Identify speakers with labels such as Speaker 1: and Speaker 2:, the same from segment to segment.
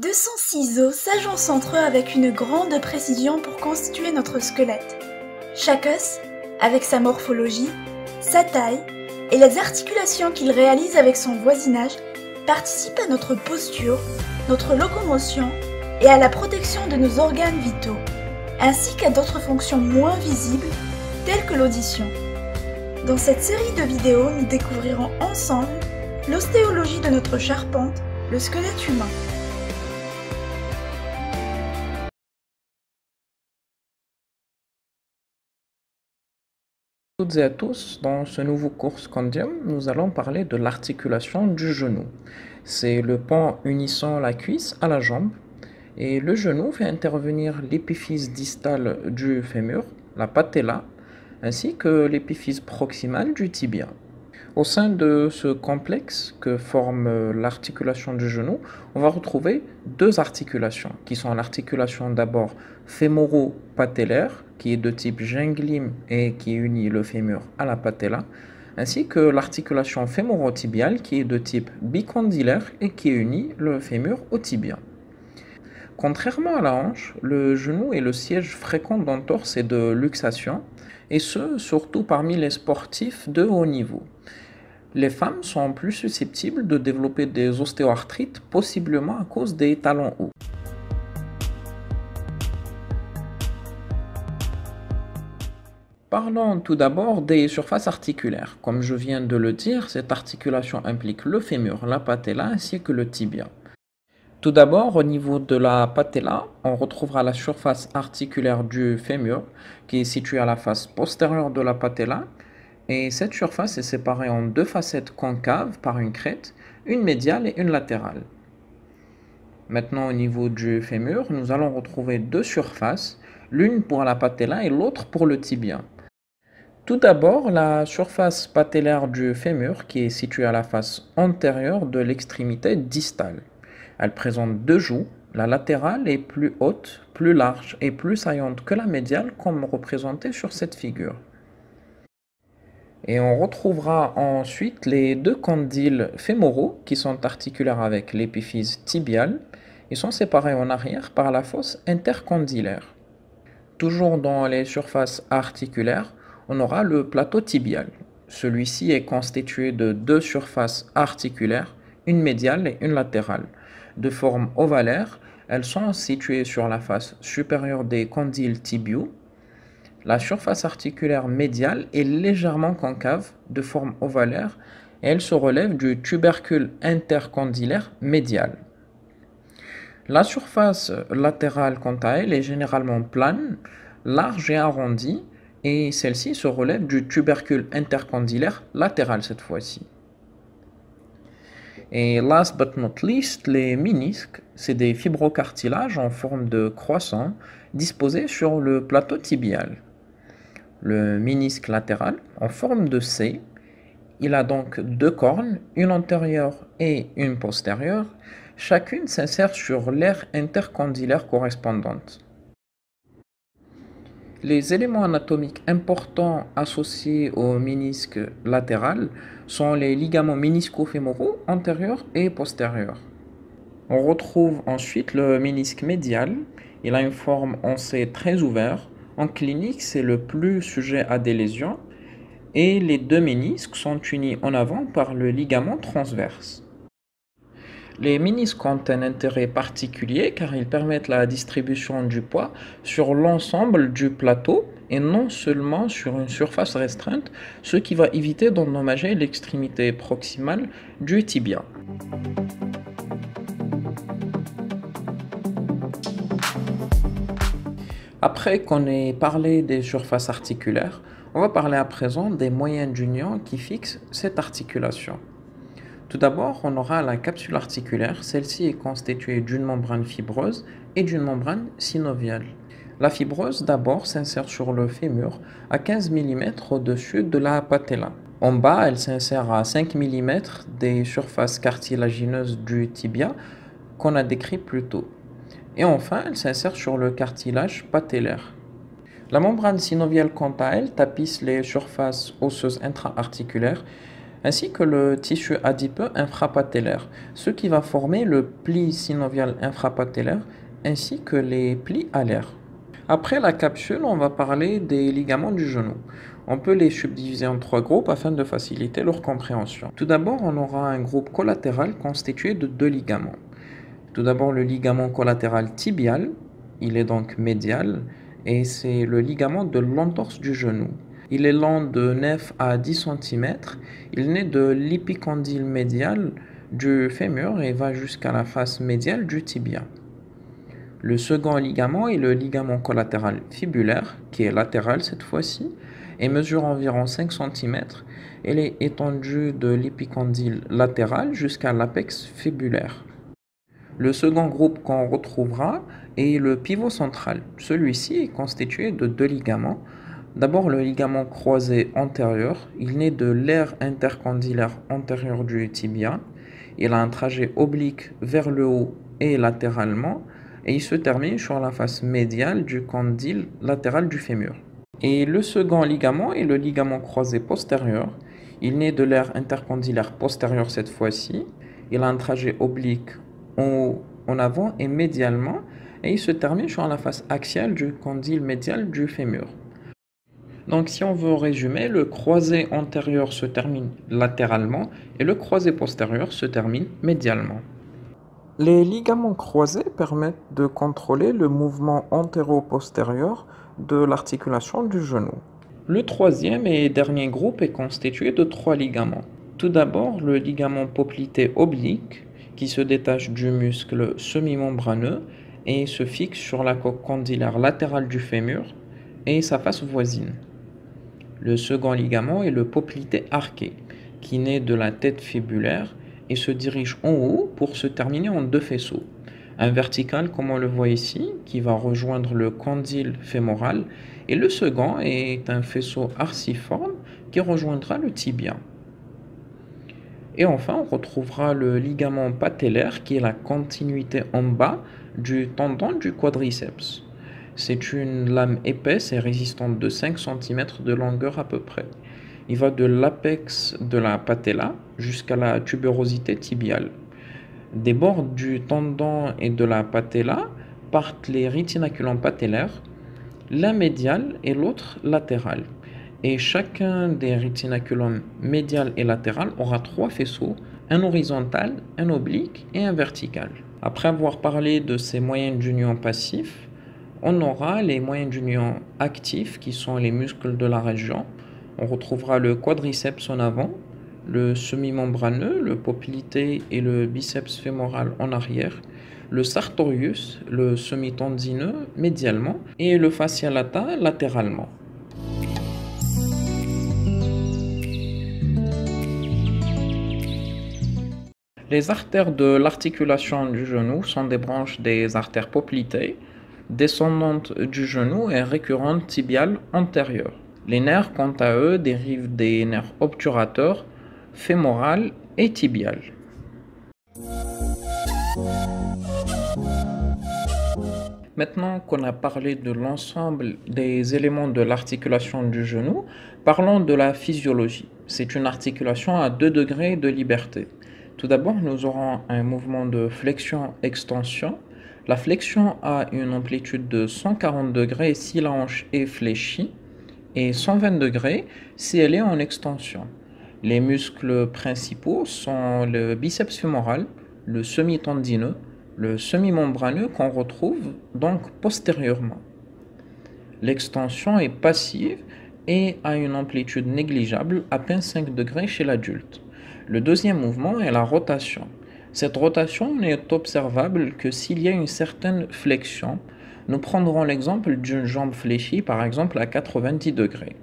Speaker 1: 200 ciseaux s'agencent entre eux avec une grande précision pour constituer notre squelette. Chaque os, avec sa morphologie, sa taille et les articulations qu'il réalise avec son voisinage, participe à notre posture, notre locomotion et à la protection de nos organes vitaux, ainsi qu'à d'autres fonctions moins visibles, telles que l'audition. Dans cette série de vidéos, nous découvrirons ensemble l'ostéologie de notre charpente, le squelette humain.
Speaker 2: Toutes et à tous, dans ce nouveau cours Scandium, nous allons parler de l'articulation du genou. C'est le pont unissant la cuisse à la jambe et le genou fait intervenir l'épiphyse distale du fémur, la patella, ainsi que l'épiphyse proximale du tibia. Au sein de ce complexe que forme l'articulation du genou, on va retrouver deux articulations qui sont l'articulation d'abord fémoro-patellaire qui est de type gynglime et qui unit le fémur à la patella, ainsi que l'articulation fémoro-tibiale qui est de type bicondylaire et qui unit le fémur au tibia. Contrairement à la hanche, le genou est le siège fréquent d'entorse et de luxation, et ce, surtout parmi les sportifs de haut niveau. Les femmes sont plus susceptibles de développer des ostéoarthrites, possiblement à cause des talons hauts. Parlons tout d'abord des surfaces articulaires. Comme je viens de le dire, cette articulation implique le fémur, la patella ainsi que le tibia. Tout d'abord, au niveau de la patella, on retrouvera la surface articulaire du fémur qui est située à la face postérieure de la patella. Et cette surface est séparée en deux facettes concaves par une crête, une médiale et une latérale. Maintenant, au niveau du fémur, nous allons retrouver deux surfaces, l'une pour la patella et l'autre pour le tibia. Tout d'abord, la surface patellaire du fémur qui est située à la face antérieure de l'extrémité distale. Elle présente deux joues. La latérale est plus haute, plus large et plus saillante que la médiale comme représentée sur cette figure. Et on retrouvera ensuite les deux condyles fémoraux qui sont articulaires avec l'épiphyse tibiale. Ils sont séparés en arrière par la fosse intercondylaire. Toujours dans les surfaces articulaires, on aura le plateau tibial. Celui-ci est constitué de deux surfaces articulaires, une médiale et une latérale. De forme ovalaire, elles sont situées sur la face supérieure des condyles tibiaux. La surface articulaire médiale est légèrement concave, de forme ovalaire, et elle se relève du tubercule intercondylaire médial. La surface latérale, quant à elle, est généralement plane, large et arrondie, et celle-ci se relève du tubercule intercondylaire latéral cette fois-ci. Et last but not least, les ménisques, c'est des fibrocartilages en forme de croissant disposés sur le plateau tibial. Le ménisque latéral, en forme de C, il a donc deux cornes, une antérieure et une postérieure. Chacune s'insère sur l'aire intercondylaire correspondante. Les éléments anatomiques importants associés au ménisque latéral sont les ligaments ménisco-fémoraux antérieurs et postérieurs. On retrouve ensuite le ménisque médial. Il a une forme en C très ouverte. En clinique, c'est le plus sujet à des lésions. Et les deux ménisques sont unis en avant par le ligament transverse. Les ménisques ont un intérêt particulier car ils permettent la distribution du poids sur l'ensemble du plateau et non seulement sur une surface restreinte, ce qui va éviter d'endommager l'extrémité proximale du tibia. Après qu'on ait parlé des surfaces articulaires, on va parler à présent des moyens d'union qui fixent cette articulation. Tout d'abord, on aura la capsule articulaire. Celle-ci est constituée d'une membrane fibreuse et d'une membrane synoviale. La fibreuse d'abord s'insère sur le fémur à 15 mm au-dessus de la patella. En bas, elle s'insère à 5 mm des surfaces cartilagineuses du tibia qu'on a décrit plus tôt. Et enfin, elle s'insère sur le cartilage patellaire. La membrane synoviale, quant à elle, tapisse les surfaces osseuses intra-articulaires ainsi que le tissu adipeux infrapatellaire, ce qui va former le pli synovial infrapatellaire ainsi que les plis alaires. Après la capsule, on va parler des ligaments du genou. On peut les subdiviser en trois groupes afin de faciliter leur compréhension. Tout d'abord, on aura un groupe collatéral constitué de deux ligaments. Tout d'abord, le ligament collatéral tibial, il est donc médial, et c'est le ligament de l'entorse du genou. Il est long de 9 à 10 cm, il naît de l'épicondyle médial du fémur et va jusqu'à la face médiale du tibia. Le second ligament est le ligament collatéral fibulaire, qui est latéral cette fois-ci, et mesure environ 5 cm. Elle est étendue de l'épicondyle latéral jusqu'à l'apex fibulaire. Le second groupe qu'on retrouvera est le pivot central. Celui-ci est constitué de deux ligaments. D'abord le ligament croisé antérieur, il naît de l'aire intercondylaire antérieure du tibia. Il a un trajet oblique vers le haut et latéralement et il se termine sur la face médiale du condyle latéral du fémur. Et le second ligament est le ligament croisé postérieur. Il naît de l'aire intercondylaire postérieure cette fois-ci. Il a un trajet oblique en avant et médialement et il se termine sur la face axiale du condyle médial du fémur. Donc si on veut résumer, le croisé antérieur se termine latéralement et le croisé postérieur se termine médialement. Les ligaments croisés permettent de contrôler le mouvement antéro-postérieur de l'articulation du genou. Le troisième et dernier groupe est constitué de trois ligaments. Tout d'abord, le ligament poplité oblique qui se détache du muscle semi-membraneux et se fixe sur la coque condylaire latérale du fémur et sa face voisine. Le second ligament est le poplité arqué, qui naît de la tête fibulaire et se dirige en haut pour se terminer en deux faisceaux. Un vertical, comme on le voit ici, qui va rejoindre le condyle fémoral, et le second est un faisceau arciforme qui rejoindra le tibia. Et enfin, on retrouvera le ligament patellaire qui est la continuité en bas du tendon du quadriceps. C'est une lame épaisse et résistante de 5 cm de longueur à peu près. Il va de l'apex de la patella jusqu'à la tubérosité tibiale. Des bords du tendon et de la patella partent les rétinaculums patellaires, l'un médial et l'autre latéral. Et chacun des rétinaculums médial et latéral aura trois faisceaux, un horizontal, un oblique et un vertical. Après avoir parlé de ces moyens d'union passifs, on aura les moyens d'union actifs qui sont les muscles de la région. On retrouvera le quadriceps en avant, le semi-membraneux, le poplité et le biceps fémoral en arrière, le sartorius, le semi-tendineux médialement et le fascia lata latéralement. Les artères de l'articulation du genou sont des branches des artères poplitées, descendantes du genou et récurrentes tibiales antérieures. Les nerfs, quant à eux, dérivent des nerfs obturateurs, fémoral et tibial. Maintenant qu'on a parlé de l'ensemble des éléments de l'articulation du genou, parlons de la physiologie. C'est une articulation à 2 degrés de liberté. Tout d'abord, nous aurons un mouvement de flexion-extension. La flexion a une amplitude de 140 degrés si la hanche est fléchie et 120 degrés si elle est en extension. Les muscles principaux sont le biceps fémoral, le semi-tendineux, le semi-membraneux qu'on retrouve donc postérieurement. L'extension est passive et a une amplitude négligeable, à peine 5 degrés chez l'adulte. Le deuxième mouvement est la rotation. Cette rotation n'est observable que s'il y a une certaine flexion. Nous prendrons l'exemple d'une jambe fléchie, par exemple à 90 degrés.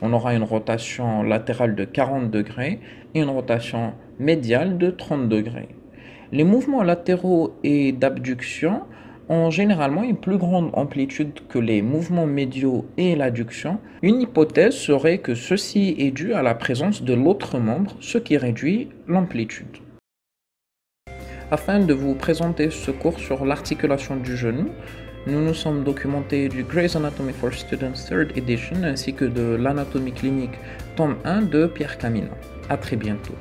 Speaker 2: On aura une rotation latérale de 40 degrés et une rotation médiale de 30 degrés. Les mouvements latéraux et d'abduction ont généralement une plus grande amplitude que les mouvements médiaux et l'adduction. Une hypothèse serait que ceci est dû à la présence de l'autre membre, ce qui réduit l'amplitude. Afin de vous présenter ce cours sur l'articulation du genou, Nous nous sommes documentés du Grey's Anatomy for Students 3rd Edition ainsi que de l'anatomie clinique tome 1 de Pierre Camino. À très bientôt.